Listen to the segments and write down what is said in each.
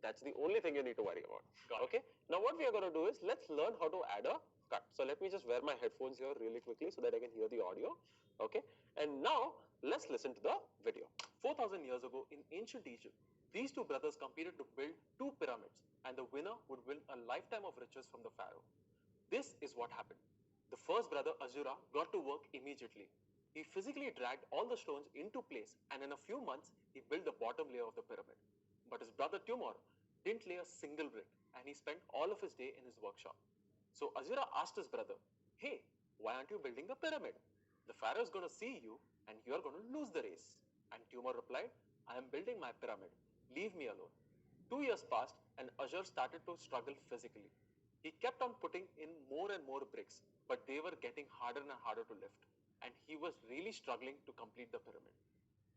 That's the only thing you need to worry about. Got it. Okay. Now what we are going to do is let's learn how to add a cut. So let me just wear my headphones here really quickly so that I can hear the audio. Okay. And now let's listen to the video. 4,000 years ago in ancient Egypt, these two brothers competed to build two pyramids, and the winner would win a lifetime of riches from the pharaoh. This is what happened. The first brother, Azura, got to work immediately. He physically dragged all the stones into place, and in a few months, he built the bottom layer of the pyramid. But his brother Tumor didn't lay a single brick, and he spent all of his day in his workshop. So Azura asked his brother, "Hey, why aren't you building a pyramid? The pharaoh is going to see you, and you are going to lose the race." And Tumor replied, "I am building my pyramid. Leave me alone." 2 years passed, and Azure started to struggle physically. He kept on putting in more and more bricks, but they were getting harder and harder to lift, and he was really struggling to complete the pyramid.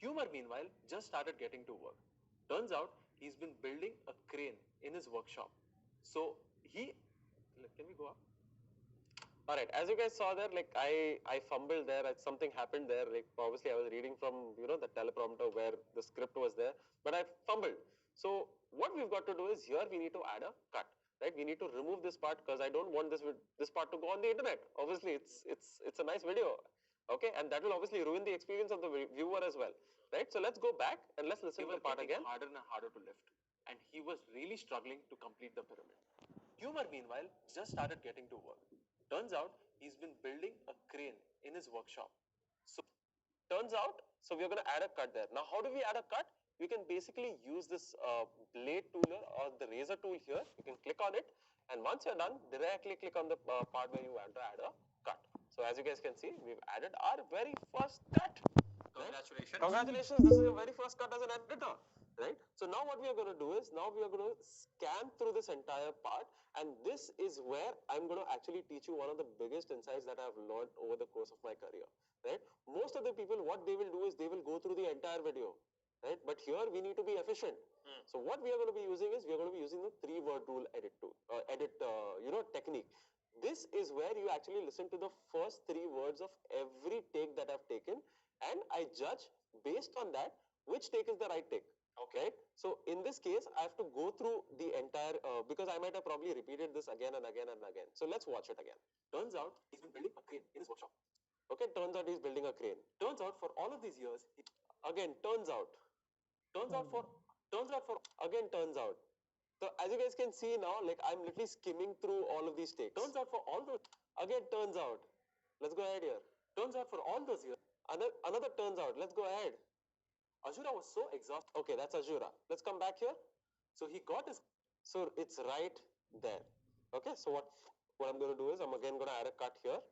Tumor, meanwhile, just started getting to work. Turns out he's been building a crane in his workshop. So can we go up? All right, as you guys saw there, like I fumbled there, something happened there. Like obviously I was reading from, the teleprompter where the script was there, but I fumbled. So what we've got to do is here we need to add a cut, right? We need to remove this part because I don't want this part to go on the internet. Obviously it's a nice video, okay? And that will obviously ruin the experience of the viewer as well, right? So let's go back and let's listen to the part again. Harder and harder to lift, and he was really struggling to complete the pyramid. Tumor, meanwhile, just started getting to work. Turns out he's been building a crane in his workshop. So we are going to add a cut there. Now, how do we add a cut? We can basically use this blade tool or the razor tool here. You can click on it, and once you're done, directly click on the part where you want to add a cut. So as you guys can see, we've added our very first cut. Congratulations. Right? Congratulations, this is your very first cut as an editor. Right? So now what we are going to do is, now we are going to scan through this entire part, and this is where I'm going to actually teach you one of the biggest insights that I've learned over the course of my career. Right? Most of the people, what they will do is they will go through the entire video. Right? But here we need to be efficient. So what we are going to be using is, we are going to be using the 3-word rule technique. This is where you actually listen to the first 3 words of every take that I've taken, and I judge based on that which take is the right take. Okay. So in this case, I have to go through the entire, because I might have probably repeated this again and again and again. So let's watch it again. Turns out he's been building a crane in his workshop. Okay, turns out he's building a crane. Turns out for all of these years, again, turns out. Turns out for, again, turns out. So as you guys can see now, like I'm literally skimming through all of these takes. Turns out for all those, again, turns out. Let's go ahead here. Turns out for all those years, another turns out. Let's go ahead. Azura was so exhausted. Okay, that's Azura. Let's come back here. So he got his. So it's right there. Okay, so what I'm going to do is I'm again going to add a cut here.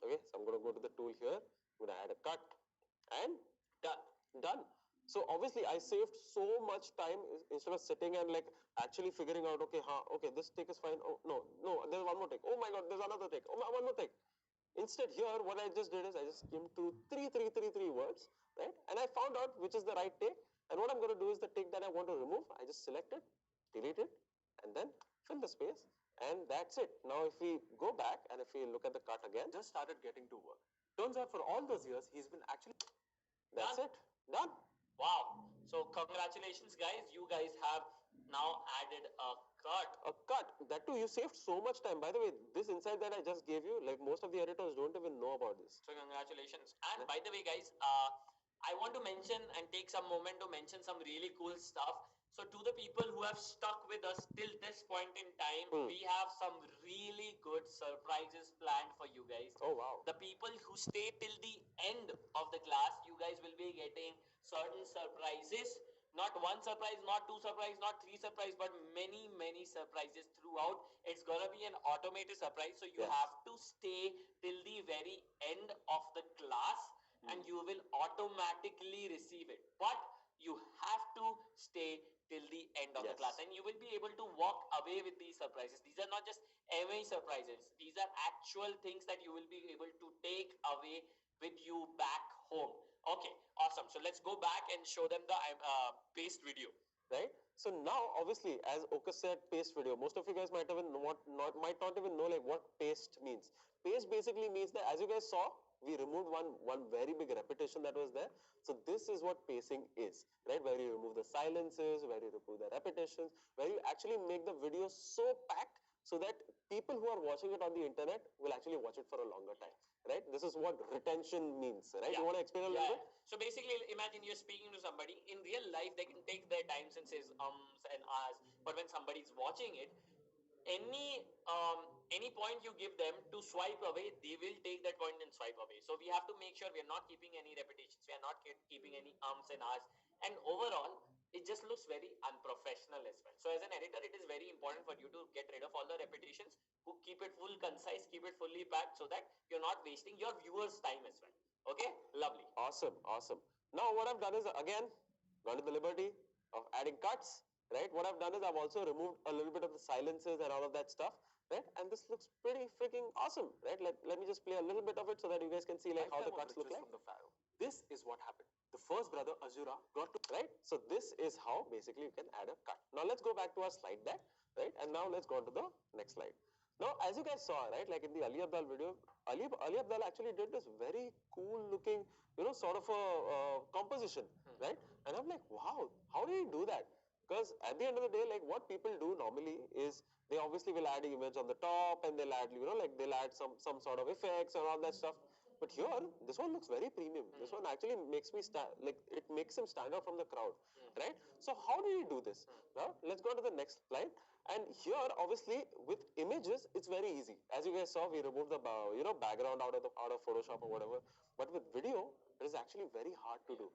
Okay, so I'm going to go to the tool here. I'm going to add a cut and done. So obviously I saved so much time instead of sitting and like actually figuring out, okay, this take is fine. Oh, no, there's one more take. Oh my God, there's another take. Oh, one more take. Instead here, what I just did is I just skimmed through three words, right? And I found out which is the right take. And what I'm going to do is the take that I want to remove, I just select it, delete it, and then fill the space. And that's it. Now, if we go back and if we look at the cut again, just started getting to work. Turns out for all those years, he's been actually. That's it. Done. Wow. So congratulations, guys. You guys have now added a cut. A cut. That too, you saved so much time. By the way, this insight that I just gave you, like most of the editors don't even know about this. So congratulations. And by the way, guys, I want to mention and take some moment to mention some really cool stuff. So to the people who have stuck with us till this point in time, we have some really good surprises planned for you guys. Oh, wow. The people who stay till the end of the class, you guys will be getting certain surprises. Not one surprise, not two surprise, not three surprise, but many surprises throughout. It's gonna be an automated surprise. So you have to stay till the very end of the class and you will automatically receive it. But you have to stay till the end of the class and you will be able to walk away with these surprises. These are not just any surprises. These are actual things that you will be able to take away with you back home. Okay, awesome. So let's go back and show them the paste video. Right? So now, obviously, as Oka said, paste video. Most of you guys might not even know like what paste means. Paste basically means that, as you guys saw, we removed one very big repetition that was there. So this is what pacing is, right? Where you remove the silences, where you remove the repetitions, where you actually make the video so packed so that people who are watching it on the internet will actually watch it for a longer time, right? This is what retention means, right? You want to explain a little bit? So basically, imagine you're speaking to somebody. In real life, they can take their time and says and ahs, but when somebody's watching it, any any point you give them to swipe away, they will take that point and swipe away. So we have to make sure we are not keeping any repetitions, we are not keeping any and ahs, and overall it just looks very unprofessional as well. So as an editor, it is very important for you to get rid of all the repetitions, who keep it full concise, keep it fully packed, so that you're not wasting your viewers time as well. Okay, lovely. Awesome, awesome. Now what I've done is, again, gone to the liberty of adding cuts, right? What I've done is I've also removed a little bit of the silences and all of that stuff, right? And this looks pretty freaking awesome, right? Let me just play a little bit of it so that you guys can see like how the cuts look like. From the Pharaoh. This is what happened. The first brother Azura got to, right? So this is how basically you can add a cut. Now let's go back to our slide deck, right? And now let's go on to the next slide. Now, as you guys saw, right, like in the Ali Abdaal video, Ali Abdaal actually did this very cool looking, sort of a composition, right? And I'm like, wow, how did he do that? Because at the end of the day, like what people do normally is they obviously will add an image on the top and they'll add, like they'll add some sort of effects and all that stuff. But here, this one looks very premium. This one actually makes me it makes him stand out from the crowd, right? So how do you do this? Now, let's go to the next slide. And here, obviously, with images, it's very easy. As you guys saw, we removed the background out of Photoshop or whatever. But with video, it is actually very hard to do.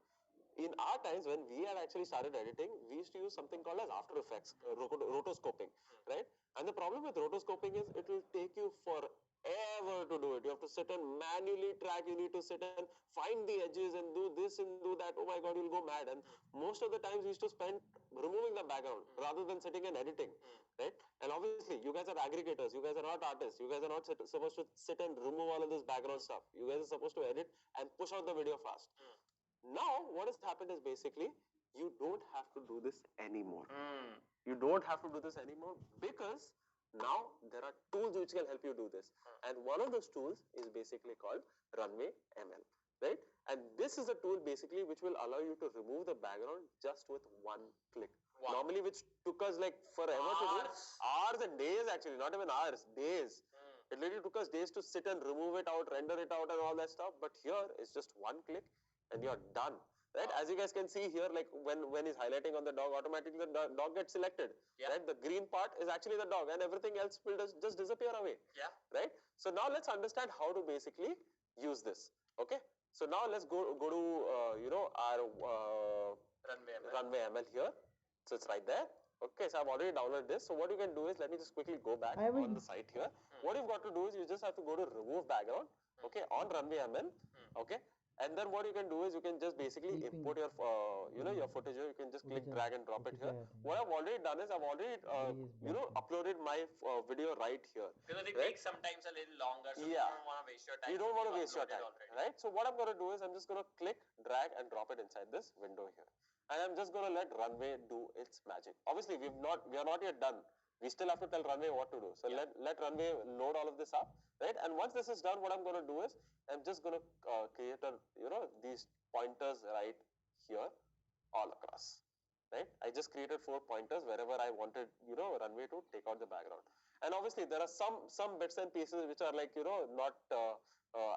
In our times, when we had actually started editing, we used to use something called as After Effects, rotoscoping, right? And the problem with rotoscoping is it will take you forever to do it. You have to sit and manually track. You need to sit and find the edges and do this and do that. Oh my God, you'll go mad. And most of the times we used to spend removing the background rather than sitting and editing, right? And obviously, you guys are aggregators. You guys are not artists. You guys are not supposed to sit and remove all of this background stuff. You guys are supposed to edit and push out the video fast. Now, what has happened is basically you don't have to do this anymore. You don't have to do this anymore because now there are tools which can help you do this. And one of those tools is basically called Runway ML, right? And this is a tool basically which will allow you to remove the background just with one click. Wow. Normally, which took us like forever to do. Hours and days actually, not even hours, days. It literally took us days to sit and remove it out, render it out and all that stuff. But here, it's just one click and you're done, right? As you guys can see here, like when he's highlighting on the dog, automatically the dog gets selected, right? The green part is actually the dog and everything else will just disappear away, right? So now let's understand how to basically use this, okay? So now let's go to, our Runway ML here. So it's right there. Okay, so I've already downloaded this. So what you can do is, let me just quickly go back on the site here. What you've got to do is you just have to go to remove background, okay, on Runway ML, okay? And then what you can do is you can just basically import your, your footage here. You can just click, drag and drop it here. What I've already done is I've already, uploaded my video right here. Because it takes sometimes a little longer, so you don't want to waste your time. You don't want to waste your time, right? So what I'm going to do is I'm just going to click, drag and drop it inside this window here. And I'm just going to let Runway do its magic. Obviously, we are not yet done. We still have to tell Runway what to do. So let Runway load all of this up, right? And once this is done, what I'm going to do is I'm just going to create these pointers right here all across, right? I just created 4 pointers wherever I wanted, Runway to take out the background. And obviously there are some bits and pieces which are like, not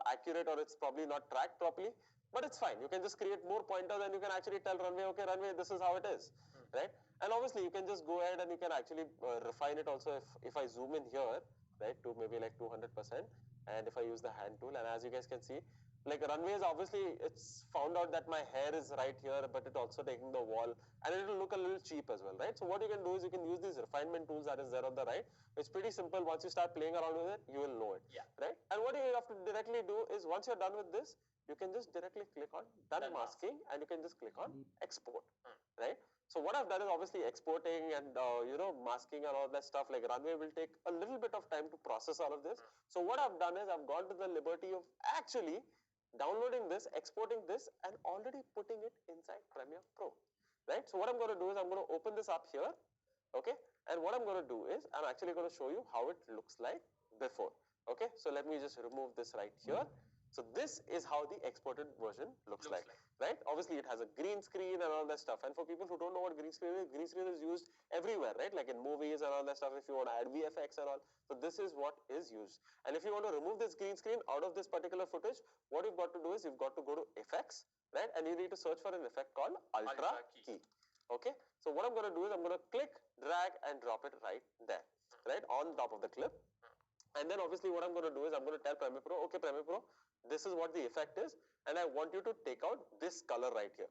accurate, or it's probably not tracked properly, but it's fine. You can just create more pointers and you can actually tell Runway, okay, Runway, this is how it is, right? And obviously you can just go ahead and you can actually refine it also if I zoom in here, right, to maybe like 200%, and if I use the hand tool, and as you guys can see, like Runway is obviously, it's found out that my hair is right here, but it also taking the wall, and it will look a little cheap as well, right? So what you can do is you can use these refinement tools that is there on the right. It's pretty simple. Once you start playing around with it, you will know it, right? And what you have to directly do is once you're done with this, you can just directly click on done masking, and you can just click on export, right? So what I've done is obviously exporting and masking and all that stuff. Like Runway will take a little bit of time to process all of this. So what I've done is I've gone to the liberty of actually downloading this, exporting this, and already putting it inside Premiere Pro, right? So what I'm going to do is I'm going to open this up here, okay? And what I'm going to do is I'm actually going to show you how it looks like before, okay? So let me just remove this right here. So this is how the exported version looks like, right? Obviously, it has a green screen and all that stuff. And for people who don't know what green screen is used everywhere, right? Like in movies and all that stuff, if you want to add VFX and all. So this is what is used. And if you want to remove this green screen out of this particular footage, what you've got to do is you've got to go to effects, right? And you need to search for an effect called Ultra Key. Okay. So what I'm going to do is I'm going to click, drag and drop it right there, right? On top of the clip. And then obviously what I'm going to do is I'm going to tell Premiere Pro, okay Premiere Pro, this is what the effect is and I want you to take out this color right here.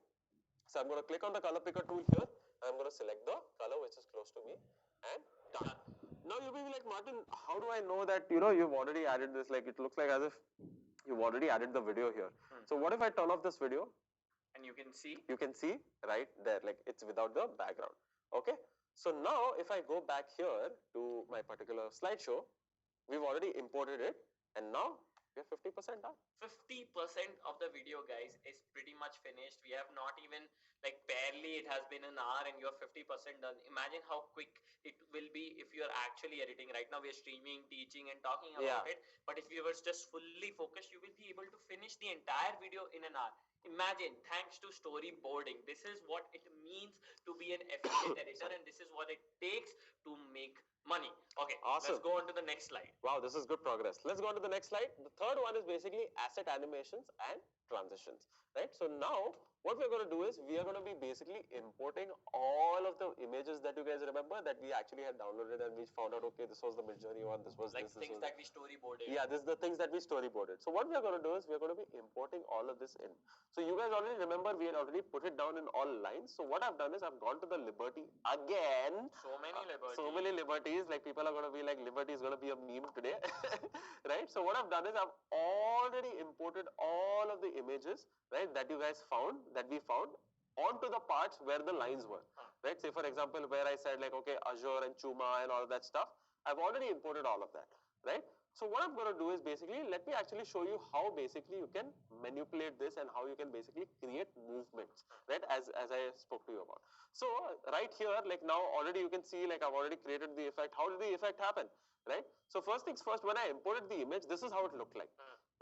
So I'm going to click on the color picker tool here and I'm going to select the color which is close to me and done. Now you may be like, Martin, how do I know that, you've already added this? Like it looks like as if you've already added the video here. So what if I turn off this video? And you can see right there, like it's without the background. Okay. So now if I go back here to my particular slideshow, we've already imported it and now we are 50% done. 50% of the video, guys, is pretty much finished. We have not even, like, barely, it has been an hour and you're 50% done. Imagine how quick it will be if you're actually editing. Right now, we're streaming, teaching, and talking about it. But if you were just fully focused, you will be able to finish the entire video in an hour. Imagine, thanks to storyboarding. This is what it means to be an efficient editor, and this is what it takes to make money. Okay, awesome. Let's go on to the next slide. Wow, this is good progress. Let's go on to the next slide. The third one is basically asset animations and transitions, right? So now what we're going to do is we are going to be basically importing all of the images that you guys remember that we actually had downloaded and we found out, okay, this was the Midjourney one, this was like this things was that we storyboarded. Yeah, this is the things that we storyboarded. So what we are going to do is we are going to be importing all of this in. So you guys already remember we had already put it down in all lines. So what I've done is I've gone to the Liberty again. So many liberties. So many liberties. Like people are going to be like, Liberty is going to be a meme today, right? So what I've done is I've already imported all of the images, right, that you guys found, that we found, onto the parts where the lines were, right? Say for example, where I said like, okay, Azure and Chuma and all of that stuff, I've already imported all of that, right? So what I'm going to do is basically, let me actually show you how basically you can manipulate this and how you can basically create movements, right? As I spoke to you about. So right here, like now already you can see like I've already created the effect. How did the effect happen, right? So first things first, when I imported the image, this is how it looked like.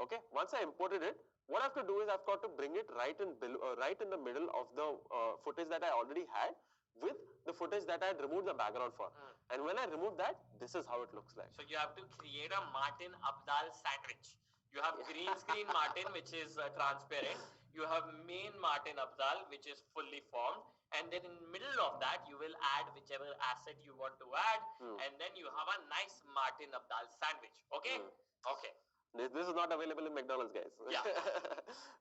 Okay, once I imported it, what I have to do is I've got to bring it right in the middle of the footage that I already had with the footage that I had removed the background for. And when I remove that, this is how it looks like. So you have to create a Martin Abdal sandwich. You have green screen Martin, which is transparent. You have main Martin Abdal, which is fully formed. And then in middle of that, you will add whichever asset you want to add. And then you have a nice Martin Abdal sandwich. Okay? Okay. This is not available in McDonald's, guys. Yeah.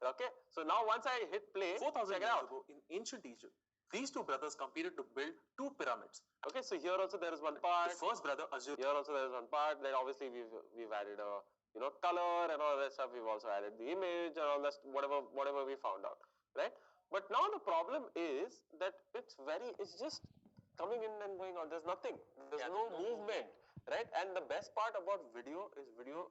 Okay. So now once I hit play, 4,000 years ago in ancient Egypt, these two brothers competed to build two pyramids. Okay, so here also there is one part. The first brother, Azure. Here also there is one part. Then obviously we've added a color and all that stuff. We've also added the image and all that, whatever we found out, right? But now the problem is that it's just coming in and going out. There's nothing. There's no movement, right? And the best part about video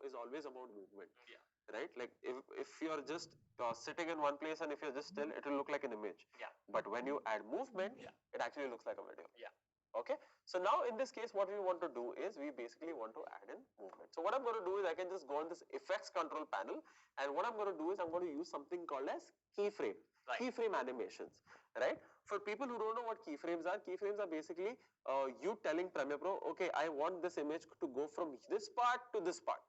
is always about movement. Yeah. Right? Like if you're just sitting in one place and if you're just still, it will look like an image. Yeah. But when you add movement, it actually looks like a video. Yeah. Okay. So now in this case, what we want to do is we basically want to add in movement. So what I'm going to do is I can just go on this effects control panel, and what I'm going to do is I'm going to use something called as keyframe. Right. Keyframe animations, right? For people who don't know what keyframes are basically you telling Premiere Pro, okay, I want this image to go from this part to this part,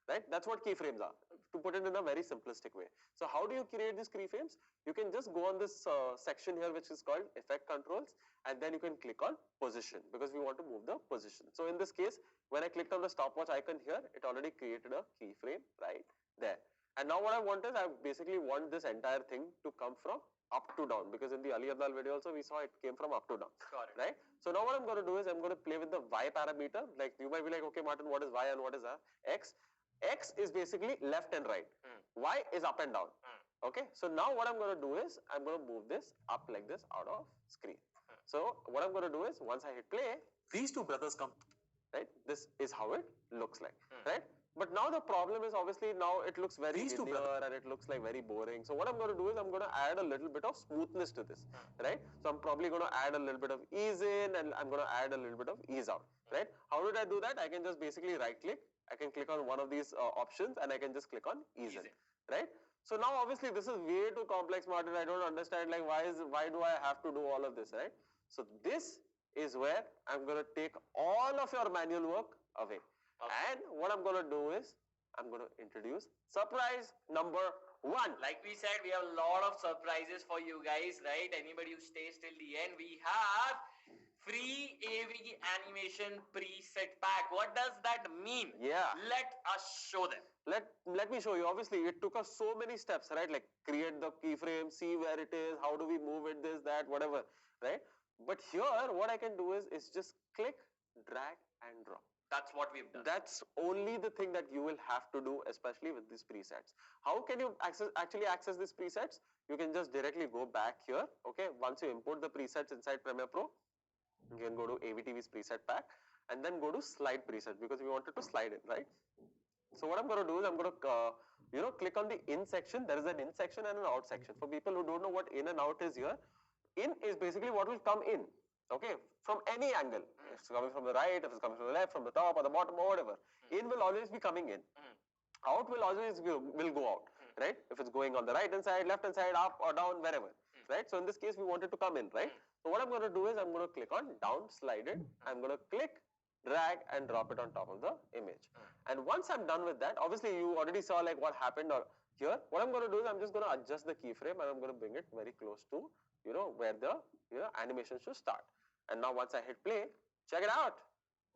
right? That's what keyframes are, to put it in a very simplistic way. So how do you create these keyframes? You can just go on this section here, which is called effect controls, and then you can click on position, because we want to move the position. So in this case, when I clicked on the stopwatch icon here, it already created a keyframe right there. And now what I want is I basically want this entire thing to come from up to down, because in the Ali Abdal video also we saw it came from up to down. Got it. Right? So now what I'm going to do is I'm going to play with the Y parameter. Like you might be like, okay, Martin, what is Y and what is X? X is basically left and right. Y is up and down. Okay. So now what I'm going to do is I'm going to move this up like this out of screen. So what I'm going to do is once I hit play, These two brothers come. right? This is how it looks like, right? But now the problem is obviously now it looks very linear and it looks like very boring. So what I'm going to do is I'm going to add a little bit of smoothness to this, right? So I'm probably going to add a little bit of ease in and I'm going to add a little bit of ease out, right? How did I do that? I can just basically right click. I can click on one of these options and I can just click on ease in, right? So now obviously this is way too complex, Martin. I don't understand like why do I have to do all of this, right? So this is where I'm going to take all of your manual work away. And what I'm going to do is I'm going to introduce surprise number 1. Like we said, we have a lot of surprises for you guys, right? Anybody who stays till the end, we have free AV animation preset pack. What does that mean? Yeah. Let us show them. Let me show you. Obviously, it took us so many steps, right? Like create the keyframe, see where it is, how do we move it, this, that, whatever, right? But here, what I can do is just click, drag, and drop. That's what we've done. That's only the thing that you will have to do, especially with these presets. How can you actually access these presets? You can just directly go back here, okay? Once you import the presets inside Premiere Pro, you can go to AVTV's preset pack and then go to slide preset because we wanted to slide it, right? So what I'm going to do is I'm going to, click on the in section. There is an in section and an out section. For people who don't know what in and out is here, in is basically what will come in, okay, from any angle. If it's coming from the right, if it's coming from the left, from the top or the bottom or whatever. In will always be coming in. Out will always will go out, right? If it's going on the right hand side, left hand side, up or down, wherever, right? So in this case, we wanted to come in, right? So what I'm going to do is I'm going to click on down, slide it. I'm going to click, drag and drop it on top of the image. And once I'm done with that, obviously you already saw like what happened or here. What I'm going to do is I'm just going to adjust the keyframe and I'm going to bring it very close to, where the, animation should start. And now once I hit play, check it out.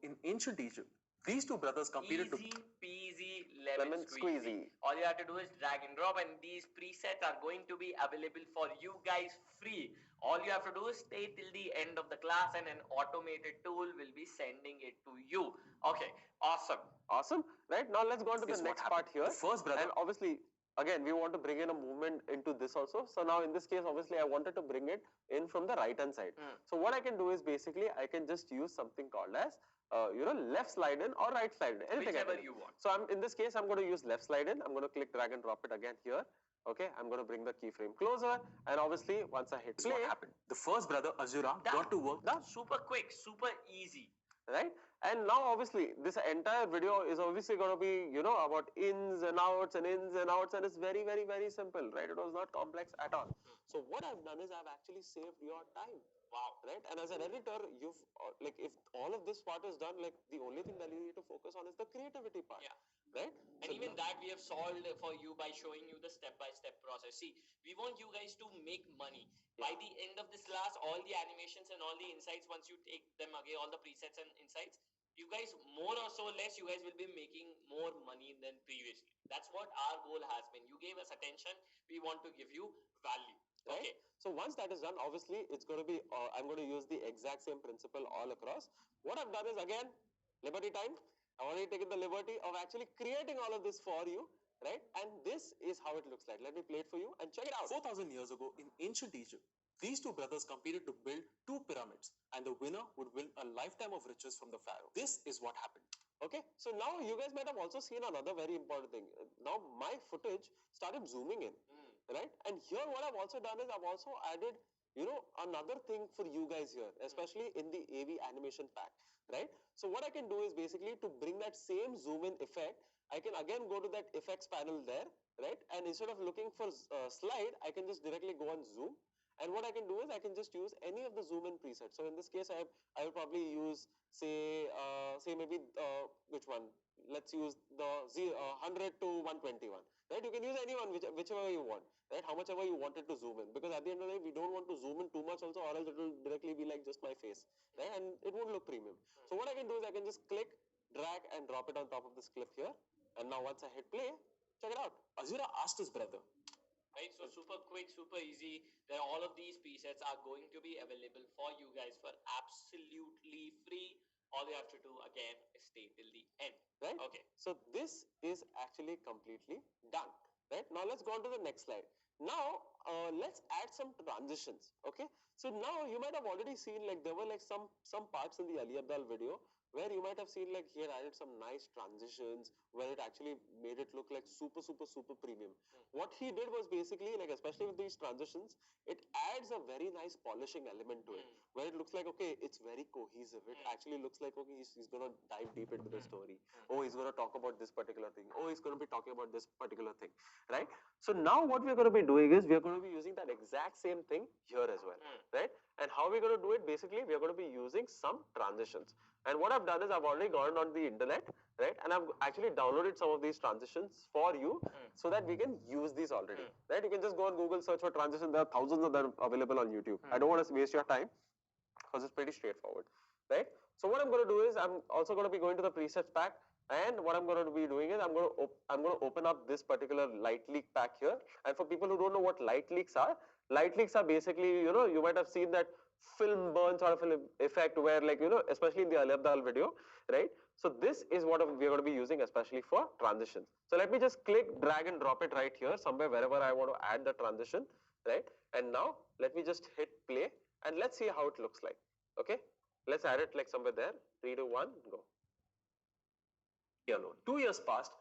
In ancient Egypt, these two brothers competed Easy peasy lemon squeezy. All you have to do is drag and drop, and these presets are going to be available for you guys free. All you have to do is stay till the end of the class and an automated tool will be sending it to you. Okay, awesome. Awesome, right? Now let's go on to the next part here. The first brother. And obviously, again, we want to bring in a movement into this also. So now in this case, obviously, I wanted to bring it in from the right hand side. So what I can do is basically, I can just use something called as, left slide in or right slide in. Anything Whichever you want. So in this case, I'm going to use left slide in. I'm going to click, drag and drop it again here. Okay, I'm going to bring the keyframe closer, and obviously once I hit play, what happened? The first brother Azura got to work. Done. Super quick, super easy. Right? And now obviously this entire video is obviously going to be, about ins and outs and it's very, very, very simple, right? It was not complex at all. So what I've done is I've actually saved your time. Wow. Right? And as an editor, you've like if all of this part is done, like the only thing that you need to focus on is the creativity part. Yeah. Right? And even that we have solved for you by showing you the step-by-step process. See, we want you guys to make money. By the end of this class, all the animations and all the insights, once you take them again, all the presets and insights, you guys, more or so less, you guys will be making more money than previously. That's what our goal has been. You gave us attention. We want to give you value. Right? Okay. So once that is done, obviously it's going to be, I'm going to use the exact same principle all across. What I've done is again, liberty time. I've already taken the liberty of actually creating all of this for you, right? And this is how it looks like. Let me play it for you and check it out. 4,000 years ago in ancient Egypt, these two brothers competed to build two pyramids, and the winner would win a lifetime of riches from the pharaoh. This is what happened. Okay, so now you guys might have also seen another very important thing. Now my footage started zooming in, right? And here what I've also done is I've also added, another thing for you guys here, especially in the AV animation pack, right? So what I can do is basically to bring that same zoom in effect, I can again go to that effects panel there, right? And instead of looking for slide, I can just directly go on zoom. And what I can do is I can just use any of the zoom in presets. So in this case, I will probably use say maybe which one? Let's use the 100 to 121. Right? You can use any one, whichever you want. Right? How much ever you wanted to zoom in. Because at the end of the day, we don't want to zoom in too much also, or else it will directly be like just my face. Right? And it won't look premium. So what I can do is I can just click, drag, and drop it on top of this clip here. And now once I hit play, check it out. Azura asked his brother. Right, so super quick, super easy. All of these presets are going to be available for you guys for absolutely free. All you have to do again is stay till the end. Right? Okay. So this is actually completely done. Right? Now let's go on to the next slide. Now let's add some transitions. Okay. So now you might have already seen like there were like some parts in the Ali Abdaal video where you might have seen like he had added some nice transitions where it actually made it look like super, super, super premium. What he did was basically like, especially with these transitions, it adds a very nice polishing element to it, where it looks like, okay, it's very cohesive. It actually looks like, okay, he's going to dive deep into the story. Oh, he's going to talk about this particular thing. Oh, he's going to be talking about this particular thing, right? So now what we're going to be doing is we're going to be using that exact same thing here as well, right? And how we're going to do it, basically, we're going to be using some transitions. And what I've done is I've already gone on the internet, right? And I've actually downloaded some of these transitions for you so that we can use these already, right? You can just go on Google, search for transition. There are thousands of them available on YouTube. I don't want to waste your time because it's pretty straightforward, right? So what I'm going to do is I'm also going to be going to the presets pack, and what I'm going to be doing is I'm going to open up this particular light leak pack here. And for people who don't know what light leaks are basically, you know, you might have seen that film burn sort of an effect where, like, you know, especially in the Ali Abdaal video, right? So this is what we're going to be using especially for transitions. So let me just click, drag and drop it right here somewhere wherever I want to add the transition, right? And now let me just hit play and let's see how it looks like. Okay, let's add it like somewhere there. 3, 2, 1, go. Alone. 2 years passed,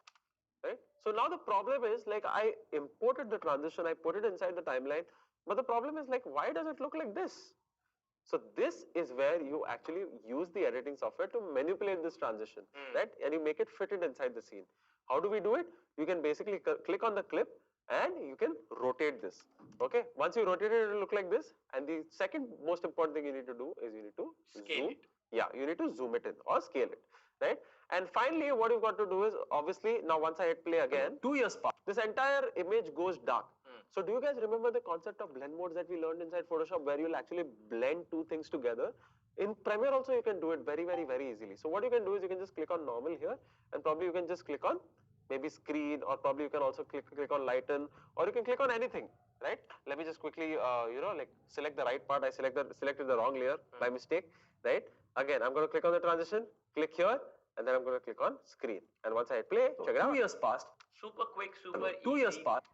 right? So now the problem is, like, I imported the transition, I put it inside the timeline, but the problem is, like, why does it look like this? So this is where you actually use the editing software to manipulate this transition, right? And you make it fit it inside the scene. How do we do it? You can basically click on the clip and you can rotate this. Okay, once you rotate it, it will look like this. And the second most important thing you need to do is you need to Scale zoom. it. Yeah, you need to zoom it in or scale it, right? And finally, what you've got to do is, obviously, now once I hit play again, 2 years pass, this entire image goes dark. So do you guys remember the concept of blend modes that we learned inside Photoshop, where you'll actually blend two things together? In Premiere also you can do it very, very, very easily. So what you can do is you can just click on normal here, and probably you can just click on maybe screen, or probably you can also click on lighten, or you can click on anything, right? Let me just quickly, you know, like select the right part. I selected the wrong layer by mistake, right? Again, I'm going to click on the transition, click here, and then I'm going to click on screen. And once I hit play, check it out. 2 years passed. Super quick, super 2 years easy. passed.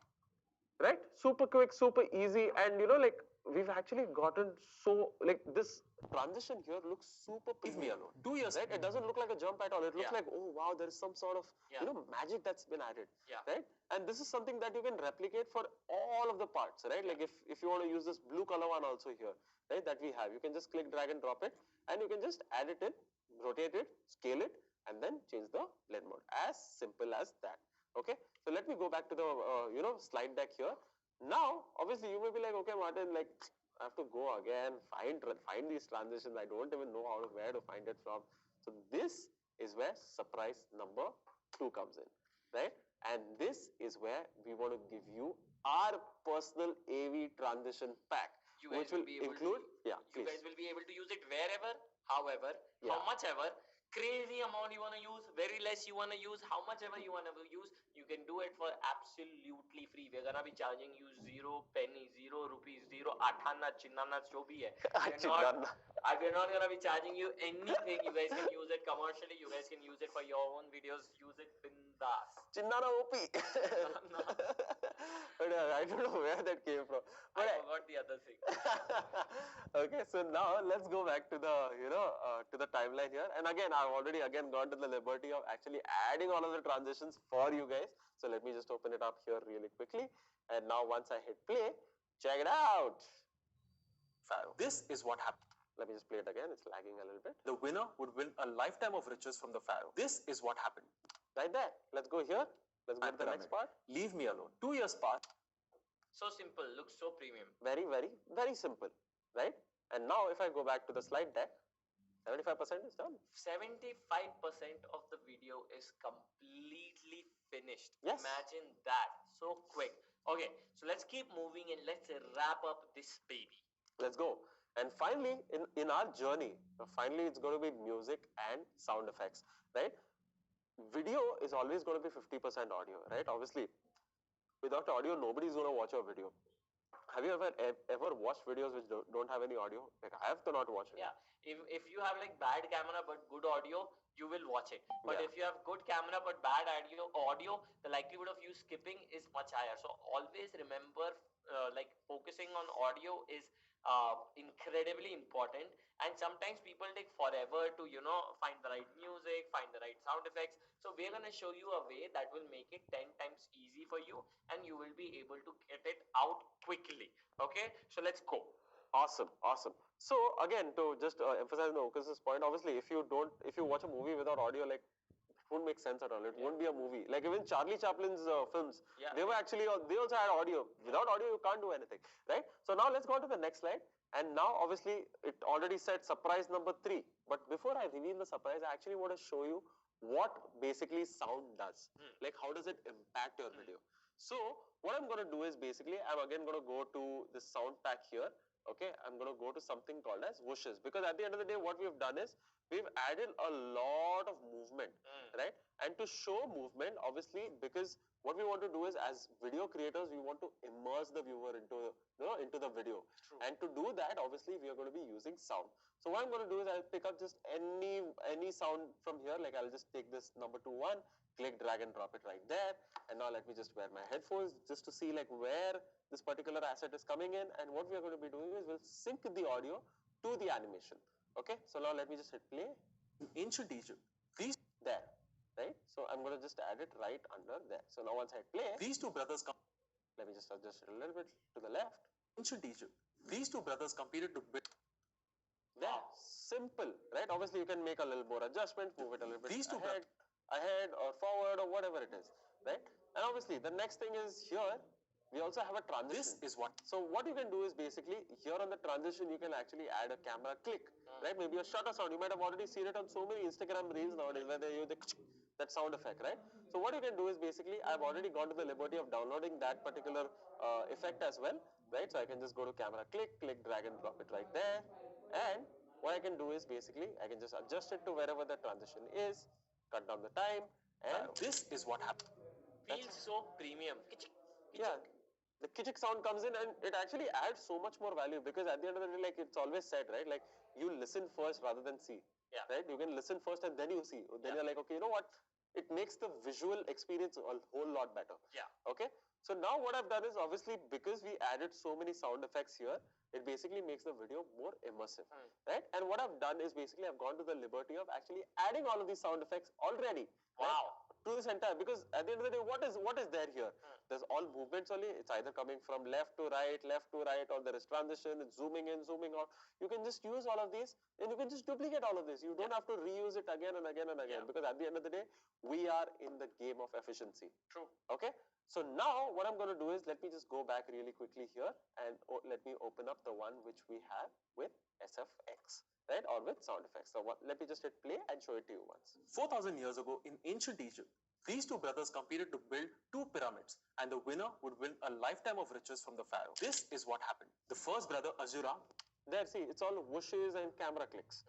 Right? Super quick, super easy, and you know, like, we've actually gotten so, like, this transition here looks super premium. Leave me alone. 2 years, right? It doesn't look like a jump at all. It looks like, oh wow, there is some sort of, you know, magic that's been added, right? And this is something that you can replicate for all of the parts, right? Like if you want to use this blue color one also here, right, that we have, you can just click, drag and drop it, and you can just add it in, rotate it, scale it, and then change the blend mode. As simple as that. Okay, so let me go back to the you know, slide deck here. Now, obviously, you may be like, okay, Martin, like, I have to go again, find these transitions. I don't even know where to find it from. So this is where surprise number 2 comes in, right? And this is where we want to give you our personal AV transition pack, which will include, you guys will be able to use it wherever, however, how much ever. Crazy amount you want to use, very less you want to use, how much ever you want to use, you can do it for absolutely free. We're gonna be charging you 0 penny, 0 rupees, 0 athana, chinnana, jo bhi hai. We're not gonna be charging you anything. You guys can use it commercially. You guys can use it for your own videos. Use it bindas. Chinnana OP. But I don't know where that came from. But I forgot the other thing. Okay, so now let's go back to the, you know, to the timeline here. And again, I've already gone to the liberty of actually adding all of the transitions for you guys. So let me just open it up here really quickly. And now once I hit play, check it out. This is what happened. Let me just play it again. It's lagging a little bit. The winner would win a lifetime of riches from the Pharaoh. This is what happened. Right there. Let's go here. Let's go to the next part. Leave me alone. 2 years passed. So simple, looks so premium. Very, very, very simple, right? And now if I go back to the slide deck, 75% is done. 75% of the video is completely finished. Yes. Imagine that. So quick. Okay, so let's keep moving and let's wrap up this baby. Let's go. And finally, in our journey, finally it's going to be music and sound effects, right? Video is always going to be 50% audio, right? Obviously, without audio, nobody's going to watch your video. Have you ever watched videos which don't have any audio? Like, I have to not watch it. Yeah, if you have like bad camera but good audio, you will watch it. But if you have good camera but bad audio, the likelihood of you skipping is much higher. So always remember, like, focusing on audio is incredibly important. And sometimes people take forever to, you know, find the right music, find the right sound effects. So we're going to show you a way that will make it 10 times easy for you, and you will be able to get it out quickly. Okay, so let's go. Awesome, awesome. So again, to just emphasize the Ocas's point, obviously, if you watch a movie without audio, like, it won't make sense at all. It won't be a movie. Like even Charlie Chaplin's films, Yeah. they were actually, they also had audio. Without audio, you can't do anything, right? So now let's go on to the next slide. And now, obviously, it already said surprise number 3. But before I reveal the surprise, I actually want to show you what basically sound does. Like, how does it impact your video? So what I'm going to do is basically, I'm again going to go to the sound pack here. Okay, I'm going to go to something called as whooshes, because at the end of the day, what we've done is we've added a lot of movement, right? And to show movement, obviously, because what we want to do is, as video creators, we want to immerse the viewer into, into the video. True. And to do that, obviously, we are going to be using sound. So what I'm going to do is I'll pick up just any sound from here. Like I'll just take this number 2 one, click, drag and drop it right there. And now let me just wear my headphones just to see like where this particular asset is coming in. And what we are going to be doing is we'll sync the audio to the animation. Okay, so now let me just hit play. In ancient Egypt, these There, right? So I'm going to just add it right under there. So now once I hit play, two brothers let me just adjust it a little bit to the left. ancient Egypt. These two brothers competed to build There, simple, right? Obviously, you can make a little more adjustment, move it a little bit These two ahead or forward or whatever it is, right? And obviously, the next thing is here, we also have a transition. This is what So what you can do is basically, here on the transition, you can actually add a camera click, right? Maybe a shutter sound. You might have already seen it on so many Instagram reels nowadays where they use that sound effect, right? So what you can do is basically, I've already gone to the liberty of downloading that particular effect as well, right? So I can just go to camera click, drag and drop it right there. And what I can do is basically, I can just adjust it to wherever the transition is, cut down the time, and this is what happened. Feels so premium. yeah, the kitchik sound comes in and it actually adds so much more value, because at the end of the day, like it's always said, right? Like you listen first rather than see. Yeah. Right? You can listen first and then you see. Then you're like, okay, you know what? It makes the visual experience a whole lot better. Yeah. Okay. So now what I've done is, obviously, because we added so many sound effects here, it basically makes the video more immersive. Right? And what I've done is basically I've gone to the liberty of actually adding all of these sound effects already. Right? Wow. To this entire, because at the end of the day, what is there here? There's all movements only. It's either coming from left to right, or there is transition, it's zooming in, zooming out. You can just use all of these and you can just duplicate all of this. You don't have to reuse it again and again and again, because at the end of the day, we are in the game of efficiency. True. Okay. So now what I'm going to do is, let me just go back really quickly here and let me open up the one which we have with SFX. Right, or with sound effects. So let me just hit play and show it to you once. 4,000 years ago in ancient Egypt, these two brothers competed to build 2 pyramids, and the winner would win a lifetime of riches from the pharaoh. This is what happened. The first brother, Azura, there, see, it's all whooshes and camera clicks.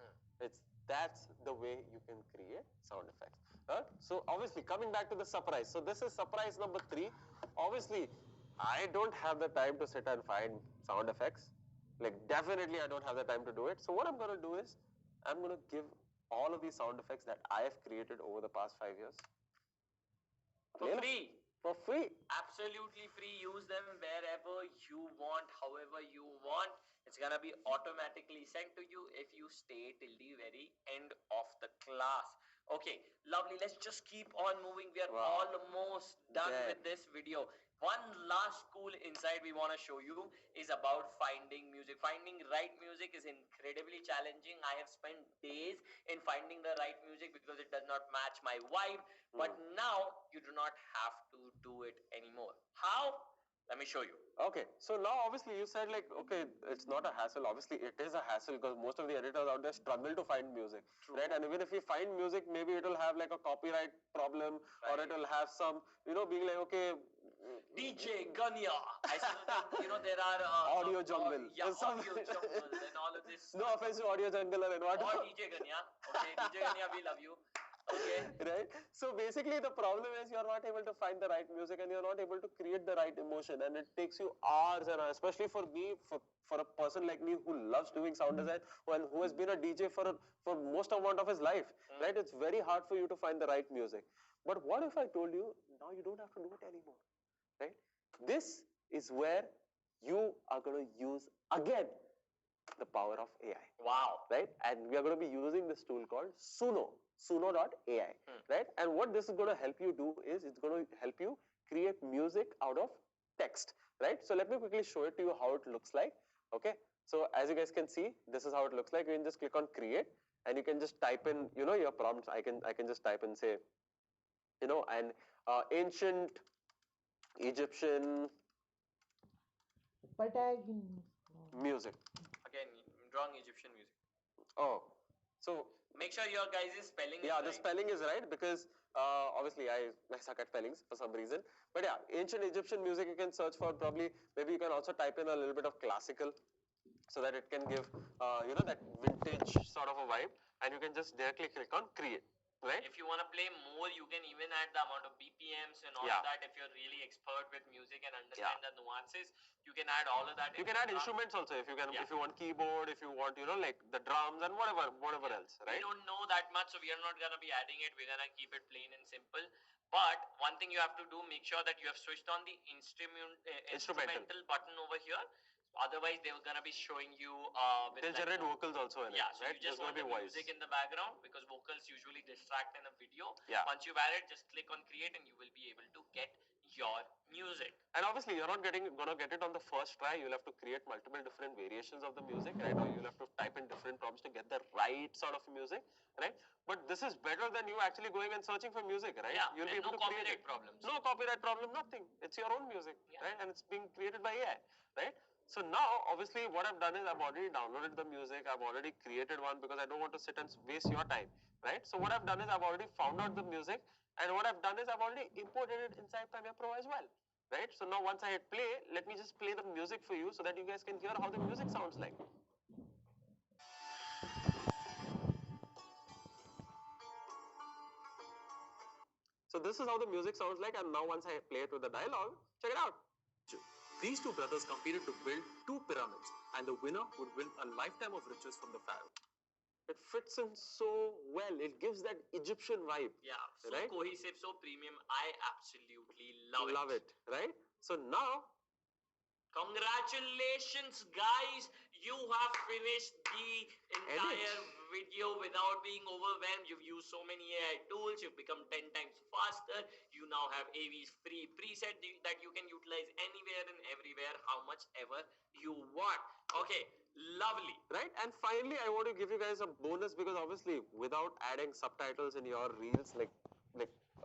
That's the way you can create sound effects. Right? So obviously, coming back to the surprise. So this is surprise number 3. Obviously, I don't have the time to sit and find sound effects. Like definitely I don't have the time to do it. So what I'm going to do is, I'm going to give all of these sound effects that I have created over the past 5 years. For free. For free. Absolutely free. Use them wherever you want, however you want. It's gonna be automatically sent to you if you stay till the very end of the class. Okay, lovely. Let's just keep on moving. We are almost done with this video. One last cool insight we want to show you is about finding music. Finding right music is incredibly challenging. I have spent days in finding the right music because it does not match my vibe. But now you do not have to do it anymore. How? Let me show you. Okay, so now obviously you said like, okay, it's not a hassle. Obviously it is a hassle because most of the editors out there struggle to find music. True. Right? And even if we find music, maybe it will have like a copyright problem, or it will have some, being like, okay, DJ Ganya. I still think, there are Audio Jungle. Yeah, Audio Jungle and all of this. No offense to Audio Jungle and what. Or DJ Ganya. Okay, DJ Ganya, we love you. Okay. Right? So basically the problem is you're not able to find the right music and you're not able to create the right emotion, and it takes you hours and hours, especially for me, for a person like me who loves doing sound design and who has been a DJ for most amount of his life, right? It's very hard for you to find the right music. But what if I told you, now you don't have to do it anymore, right? This is where you are going to use again the power of AI. Wow. Right? And we are going to be using this tool called Suno.ai. Right? And what this is going to help you do is it's going to help you create music out of text. Right? So let me quickly show it to you how it looks like. Okay? So as you guys can see, this is how it looks like. You can just click on create and you can just type in, your prompts. I can just type in, say, an ancient Egyptian music. Again, wrong Egyptian music. Oh, so Make sure your guys' spelling is yeah, right. the spelling is right because obviously I suck at spellings for some reason. But yeah, ancient Egyptian music you can search for probably. Maybe you can also type in a little bit of classical so that it can give that vintage sort of a vibe, and you can just directly click on create. Right? If you want to play more, you can even add the amount of BPMs and all Yeah. of that. If you're really expert with music and understand the nuances, you can add all of that. You can add instruments also if you can. Yeah. If you want keyboard, if you want like the drums and whatever else, right? We don't know that much, so we are not gonna be adding it. We're gonna keep it plain and simple. But one thing you have to do, make sure that you have switched on the instrumental button over here. Otherwise, they're gonna be showing you They'll generate vocals also in yeah, it, so right? you just There's want gonna the be voice. music in the background because vocals usually distract in a video. Yeah. Once you've added, just click on create and you will be able to get your music. And obviously, you're not gonna get it on the first try. You'll have to create multiple different variations of the music, right? Or you'll have to type in different prompts to get the right sort of music, right? But this is better than you actually going and searching for music, right? Yeah, You'll be able no to create copyright it. problems. No copyright problem, nothing. It's your own music, Yeah. right? And it's being created by AI, right? So now, obviously, what I've done is I've already downloaded the music. I've already created one because I don't want to sit and waste your time, right? So what I've done is I've already found out the music, and what I've done is I've already imported it inside Premiere Pro as well, right? So now once I hit play, let me just play the music for you so that you guys can hear how the music sounds like. So this is how the music sounds like, and now once I play it with the dialogue, check it out. These two brothers competed to build two pyramids, and the winner would win a lifetime of riches from the pharaoh. It fits in so well. It gives that Egyptian vibe. Yeah, so right? cohesive, so premium. I absolutely Love it, right? So now, congratulations, guys! You have finished the entire video without being overwhelmed. You've used so many AI tools. You've become 10 times faster. You now have AV's free preset that you can utilize anywhere and everywhere, how much ever you want. Okay, lovely. right? And finally, I want to give you guys a bonus because obviously, without adding subtitles in your reels, like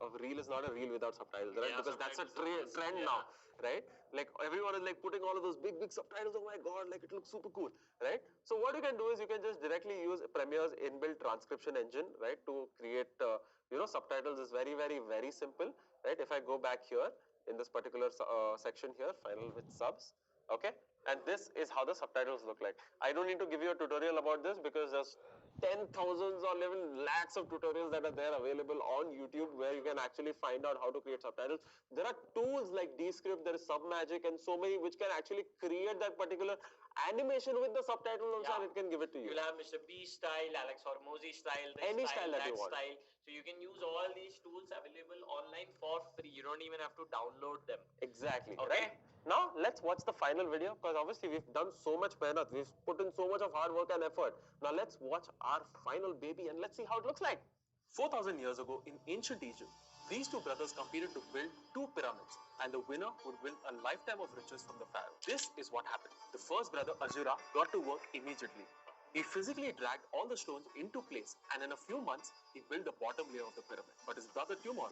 a reel is not a reel without subtitles, right? Yeah, because that's a subtitles are trend yeah. now, right? Like everyone is like putting all of those big subtitles. Oh my god, like it looks super cool, right? So what you can do is you can just directly use Premiere's inbuilt transcription engine, right, to create subtitles. Is very simple, right? If I go back here in this particular section here, final with subs, okay, and this is how the subtitles look like. I don't need to give you a tutorial about this because there's 10,000s or even lakhs of tutorials that are there available on YouTube where you can actually find out how to create subtitles. There are tools like Descript, there is Submagic, and so many which can actually create that particular animation with the subtitle also, and it can give it to you. You'll have Mr. Beast style, Alex Hormozy style, Any style that you want. style. So you can use all these tools available online for free. You don't even have to download them. Exactly. Okay. Right? Now let's watch the final video because obviously we've done so much mehnat, we've put in so much of hard work and effort. Now let's watch our final baby and let's see how it looks like. 4,000 years ago in ancient Egypt, these two brothers competed to build two pyramids, and the winner would win a lifetime of riches from the pharaoh. This is what happened. The first brother, Azura, got to work immediately. He physically dragged all the stones into place, and in a few months, he built the bottom layer of the pyramid. But his brother Tumor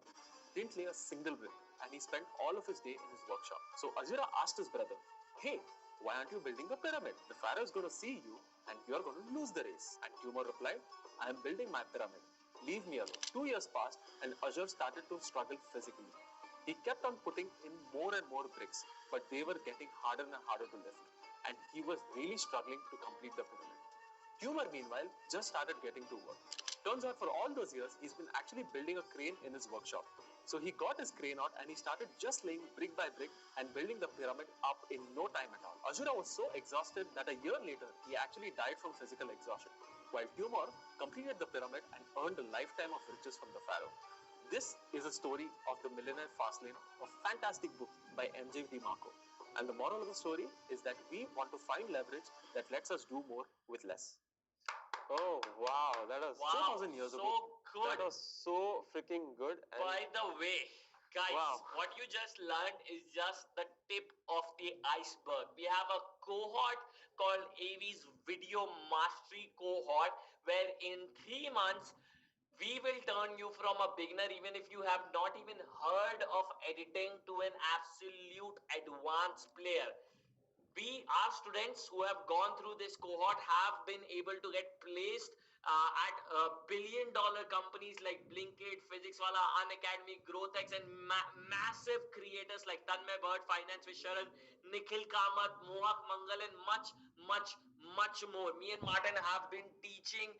didn't lay a single brick, and he spent all of his day in his workshop. So Azura asked his brother, "Hey, why aren't you building the pyramid? The pharaoh is going to see you, and you're going to lose the race." And Tumor replied, "I am building my pyramid. Leave me alone." 2 years passed, and Azura started to struggle physically. He kept on putting in more and more bricks, but they were getting harder and harder to lift, and he was really struggling to complete the pyramid. Tumor, meanwhile, just started getting to work. Turns out for all those years, he's been actually building a crane in his workshop. So he got his crane out and he started just laying brick by brick and building the pyramid up in no time at all. Azura was so exhausted that a year later, he actually died from physical exhaustion, while Tumor completed the pyramid and earned a lifetime of riches from the pharaoh. This is a story of the Millionaire Fastlane, a fantastic book by MJ DeMarco. And the moral of the story is that we want to find leverage that lets us do more with less. Oh wow, that was Wow, 2000 years so ago. good. that was so freaking good. And By the way, guys, Wow. what you just learned is just the tip of the iceberg. We have a cohort called AV's Video Mastery Cohort, where in 3 months, we will turn you from a beginner, even if you have not even heard of editing, to an absolute advanced player. Our students who have gone through this cohort have been able to get placed at billion-dollar companies like Blinkit, PhysicsWala, Unacademy, GrowthX, and massive creators like Tanmay Bhatt, Finance with Sharan, Nikhil Kamath, Mohak Mangal, and much, much, much more. Me and Martin have been teaching.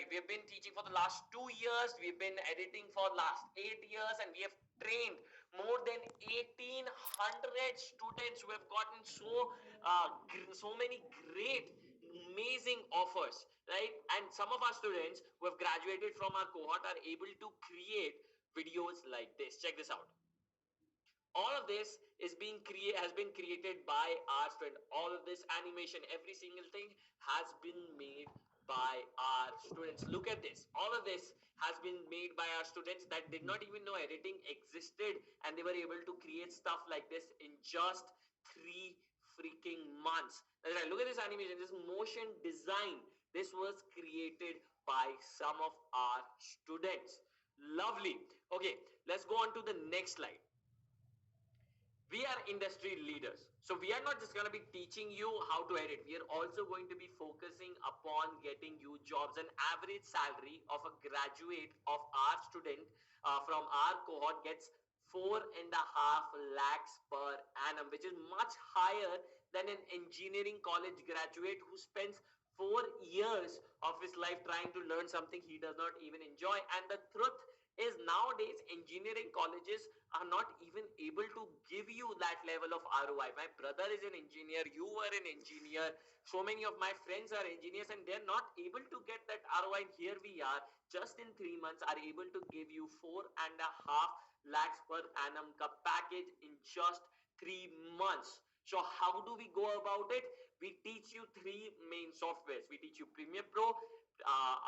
We've been teaching for the last 2 years. We've been editing for last 8 years, and we have trained more than 1,800 students who have gotten so many great, amazing offers, right? And some of our students who have graduated from our cohort are able to create videos like this. Check this out. All of this has been created by our student. All of this animation, every single thing has been made by our students. Look at this. All of this has been made by our students that did not even know editing existed, and they were able to create stuff like this in just 3 freaking months. That's right. Look at this animation, this motion design. This was created by some of our students. Lovely. Okay, let's go on to the next slide. We are industry leaders. So we are not just going to be teaching you how to edit. We are also going to be focusing upon getting you jobs. An average salary of a graduate of our student from our cohort gets 4.5 lakhs per annum, which is much higher than an engineering college graduate who spends 4 years of his life trying to learn something he does not even enjoy. And the truth is, nowadays engineering colleges are not even able to give you that level of ROI. My brother is an engineer, you are an engineer, so many of my friends are engineers, and they're not able to get that ROI. And here we are, just in 3 months, are able to give you 4.5 lakhs per annum package in just 3 months. So how do we go about it? We teach you three main softwares. We teach you Premiere Pro,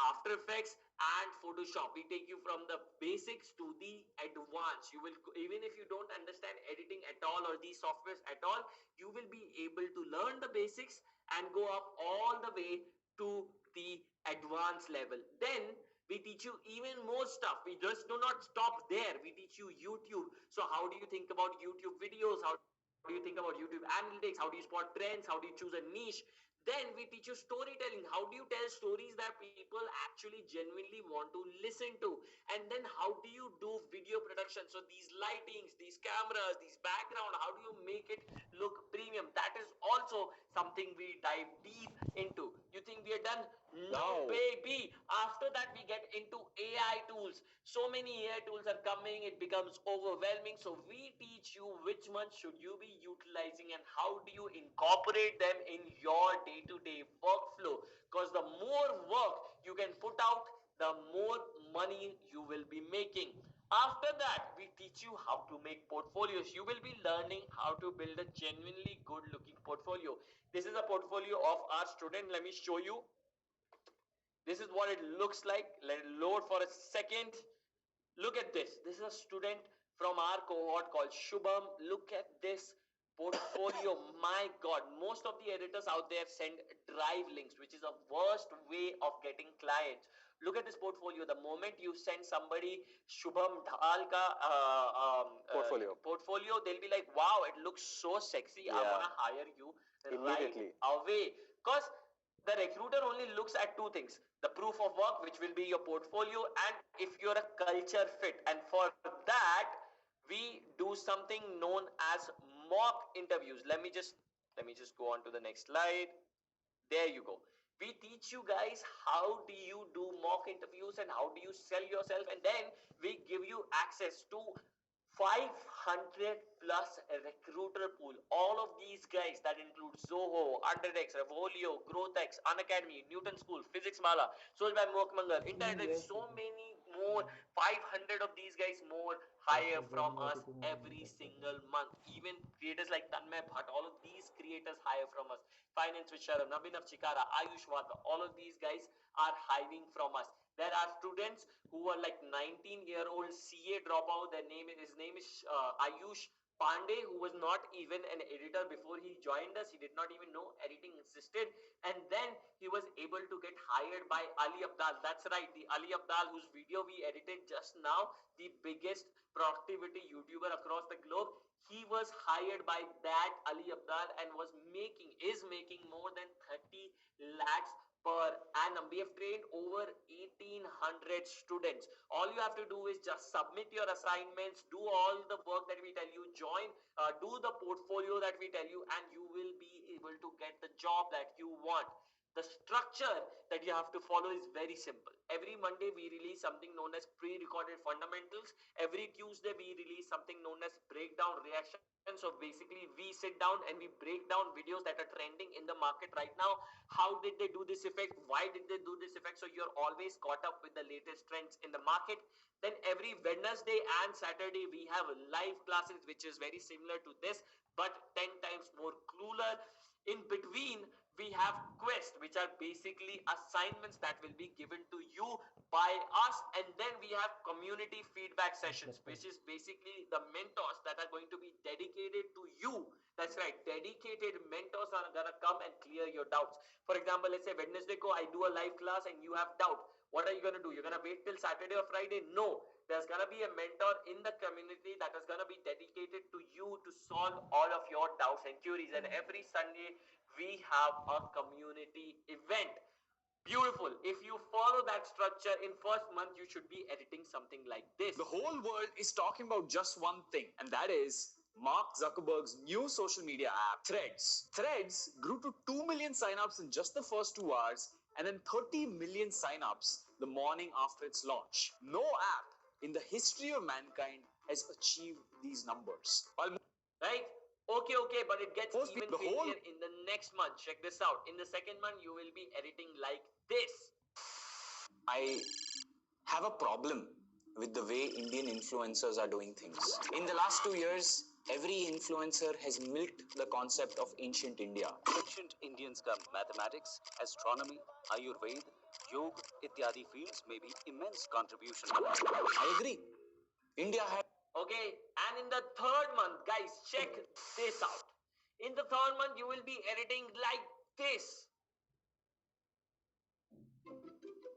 After Effects, and Photoshop. We take you from the basics to the advanced. You will, even if you don't understand editing at all or these softwares at all, you will be able to learn the basics and go up all the way to the advanced level. Then we teach you even more stuff. We just do not stop there. We teach you YouTube. So how do you think about YouTube videos? How do you think about YouTube analytics? How do you spot trends? How do you choose a niche? Then we teach you storytelling. How do you tell stories that people actually genuinely want to listen to? And then how do you do video production? So these lightings, these cameras, these background, how do you make it look premium? That is also something we dive deep into. You think we are done? No, No. baby. After that, we get into AI tools. So many AI tools are coming, it becomes overwhelming. So we teach you which ones should you be utilizing and how do you incorporate them in your day-to-day workflow. Because the more work you can put out, the more money you will be making. After that, we teach you how to make portfolios. You will be learning how to build a genuinely good looking portfolio. This is a portfolio of our student. Let me show you. This is what it looks like. Let it load for a second. Look at this. This is a student from our cohort called Shubham. Look at this portfolio. My God, most of the editors out there send drive links, which is a worst way of getting clients. Look at this portfolio. The moment you send somebody Shubham Dhal ka portfolio, they'll be like, wow, it looks so sexy. I Yeah. want to hire you Immediately. right away. Because the recruiter only looks at two things: the proof of work, which will be your portfolio, and if you're a culture fit. And for that, we do something known as mock interviews. Let me just go on to the next slide. There you go. We teach you guys how do you do mock interviews and how do you sell yourself, and then we give you access to 500 plus recruiter pool. All of these guys that include Zoho, Underdex, Revolio, GrowthX, Unacademy, Newton School, Physics Mala, sold by Mohak Mangal, Internet, so many more, 500 of these guys more hire from us every single month. Even creators like Tanmay Bhatt, all of these creators hire from us. Finance with Sharam, Nabinav Chikara, Ayush Vatra, all of these guys are hiring from us. There are students who are like 19-year-old CA dropout. His name is Ayush Pandey, who was not even an editor before he joined us. He did not even know editing existed. And then he was able to get hired by Ali Abdal. That's right, the Ali Abdal whose video we edited just now, the biggest productivity YouTuber across the globe. He was hired by that Ali Abdal and is making more than 30 lakhs per annum. We have trained over 1800 students. All you have to do is just submit your assignments, do all the work that we tell you, do the portfolio that we tell you, and you will be able to get the job that you want. The structure that you have to follow is very simple. Every Monday we release something known as pre-recorded fundamentals. Every Tuesday we release something known as breakdown reaction. So basically we sit down and we break down videos that are trending in the market right now. How did they do this effect? Why did they do this effect? So you're always caught up with the latest trends in the market. Then every Wednesday and Saturday we have live classes, which is very similar to this but 10 times more cooler. In between we have quests, which are basically assignments that will be given to you by us. And then we have community feedback sessions, which is basically the mentors that are going to be dedicated to you. That's right, dedicated mentors are gonna come and clear your doubts. For example, let's say Wednesday ko I do a live class and you have doubt. What are you gonna do? You're gonna wait till Saturday or Friday? No, there's gonna be a mentor in the community that is gonna be dedicated to you to solve all of your doubts and queries. And every Sunday we have a community event. Beautiful. If you follow that structure, in first month you should be editing something like this. The whole world is talking about just one thing, and that is Mark Zuckerberg's new social media app, Threads. Threads grew to 2 million signups in just the first 2 hours, and then 30 million signups the morning after its launch. No app in the history of mankind has achieved these numbers. Right? Okay, but it gets even crazier in the next month. Check this out. In the second month, you will be editing like this. I have a problem with the way Indian influencers are doing things. In the last 2 years, every influencer has milked the concept of ancient India. Ancient Indians का mathematics, astronomy, Ayurveda, yoga इत्यादि fields में भी immense contribution. I agree. India had. Okay, and in the third month, guys, check this out. In the third month, you will be editing like this.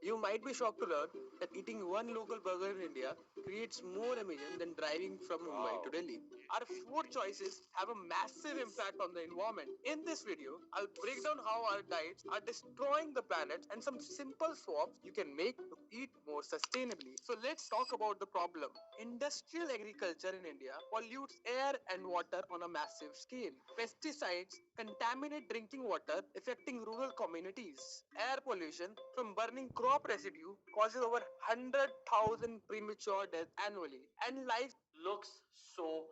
You might be shocked to learn that eating one local burger in India creates more emission than driving from Mumbai to Delhi. Our food choices have a massive impact on the environment. In this video, I'll break down how our diets are destroying the planet and some simple swaps you can make to eat more sustainably. So let's talk about the problem. Industrial agriculture in India pollutes air and water on a massive scale. Pesticides contaminate drinking water, affecting rural communities. Air pollution from burning crop residue causes over 100,000 premature deaths annually. And life looks so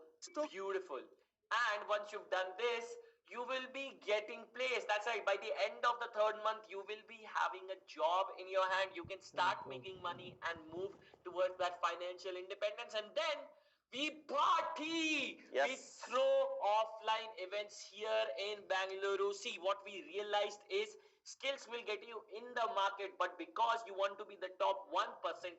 beautiful. And once you've done this, you will be getting placed. That's right. By the end of the third month, you will be having a job in your hand. You can start making money and move towards that financial independence. And then we party. Yes. We throw offline events here in Bangalore. See, what we realized is skills will get you in the market, but because you want to be the top 1%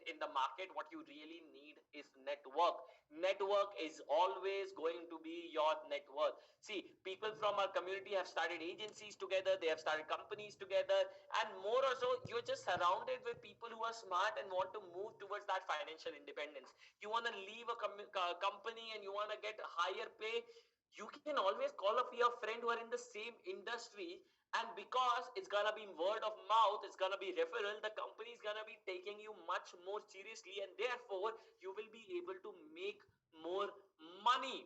in the market, what you really need is network. Network is always going to be your net worth. See, people from our community have started agencies together, they have started companies together, and more or so, you're just surrounded with people who are smart and want to move towards that financial independence. You want to leave a company and you want to get a higher pay, you can always call up your friend who are in the same industry. And because it's gonna be word of mouth, it's gonna be referral, the company is gonna be taking you much more seriously, and therefore you will be able to make more money.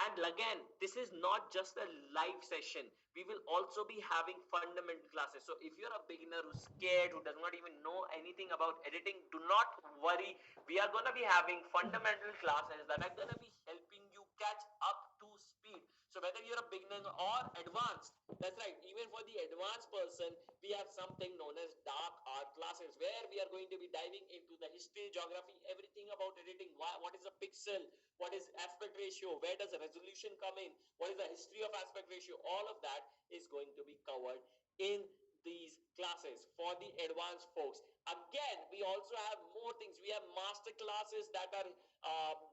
And again, this is not just a live session. We will also be having fundamental classes. So if you're a beginner who's scared, who does not even know anything about editing, do not worry. We are gonna be having fundamental classes that are gonna be helping you catch up to speed. So whether you're a beginner or advanced, that's right, even for the advanced person, we have something known as dark art classes where we are going to be diving into the history, geography, everything about editing. What is a pixel? What is aspect ratio? Where does the resolution come in? What is the history of aspect ratio? All of that is going to be covered in these classes for the advanced folks. Again, we also have more things. We have master classes that are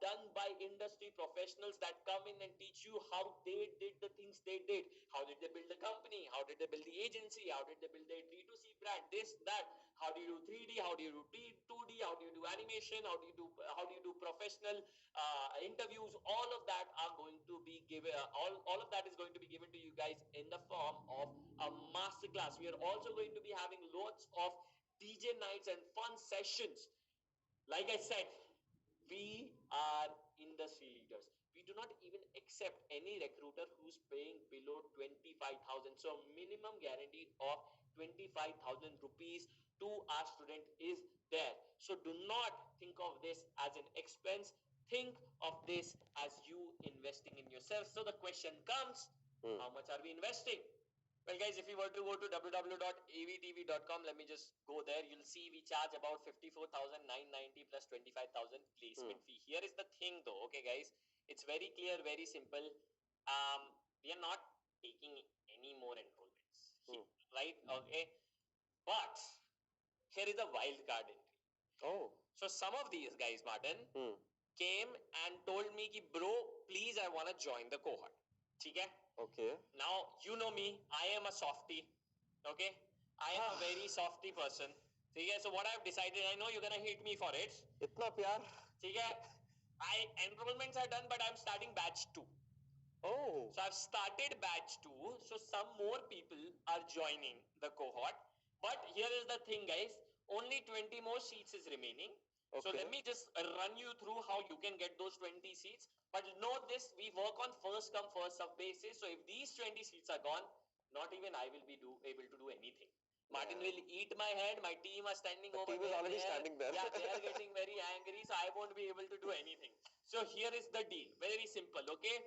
done by industry professionals that come in and teach you how they did the things they did. How did they build the company? How did they build the agency? How did they build their D2C brand? This, that. How do you do 3D? How do you do 2D? How do you do animation? How do you do professional interviews? All of that are going to be given. All of that is going to be given to you guys in the form of a master class. We are also going to be having lots of DJ nights and fun sessions. Like I said, we are industry leaders. We do not even accept any recruiter who's paying below 25,000. So minimum guarantee of 25,000 rupees to our student is there. So do not think of this as an expense. Think of this as you investing in yourself. So the question comes, how much are we investing? Well, guys, if you were to go to www.avtv.com, let me just go there. You'll see we charge about 54,990 plus 25,000 placement fee. Here is the thing, though. Okay, guys, it's very clear, very simple. We are not taking any more enrollments, right? Okay, but here is a wild card entry. Oh. So some of these guys, Martin, came and told me, ki, bro, please, I want to join the cohort. Okay? Okay. Now, you know me, I am a softie, okay? I am a very softie person. Okay? So what I've decided, I know you're gonna hate me for it. Itna pyar. Okay? Enrollments are done, but I'm starting batch 2. Oh. So I've started batch 2, so some more people are joining the cohort. But here is the thing, guys, only 20 more seats is remaining. Okay. So let me just run you through how you can get those 20 seats. But note this, we work on first come first serve basis. So if these 20 seats are gone, not even I will be able to do anything. Martin will eat my head. My team are standing over team is there. already standing there. Yeah, they are getting very angry, so I won't be able to do anything. So here is the deal. Very simple, okay?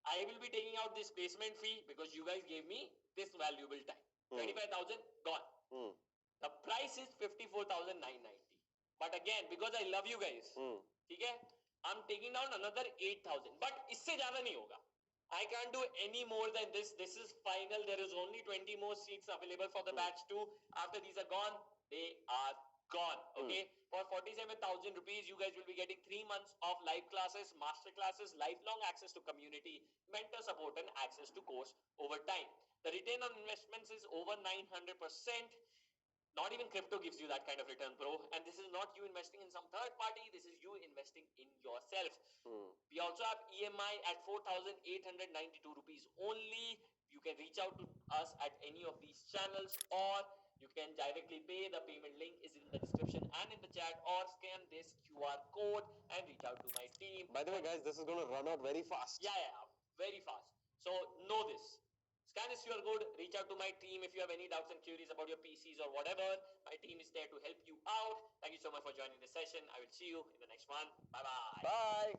I will be taking out this placement fee because you guys gave me this valuable time. 25,000 gone. The price is 54,990. But again, because I love you guys, okay, I'm taking down another 8,000. But isse zyada nahi hoga. I can't do any more than this. This is final. There is only 20 more seats available for the batch 2. After these are gone, they are gone. Okay. For 47,000 rupees, you guys will be getting 3 months of live classes, master classes, lifelong access to community, mentor support, and access to course over time. The return on investments is over 900%. Not even crypto gives you that kind of return, bro. And this is not you investing in some third party. This is you investing in yourself. We also have EMI at 4,892 rupees only. You can reach out to us at any of these channels, or you can directly pay. The payment link is in the description and in the chat, or scan this QR code and reach out to my team. By the way, guys, this is going to run out very fast. Yeah, very fast. So know this. Scan this QR code, reach out to my team if you have any doubts and queries about your PCs or whatever. My team is there to help you out. Thank you so much for joining this session. I will see you in the next one. Bye-bye. Bye.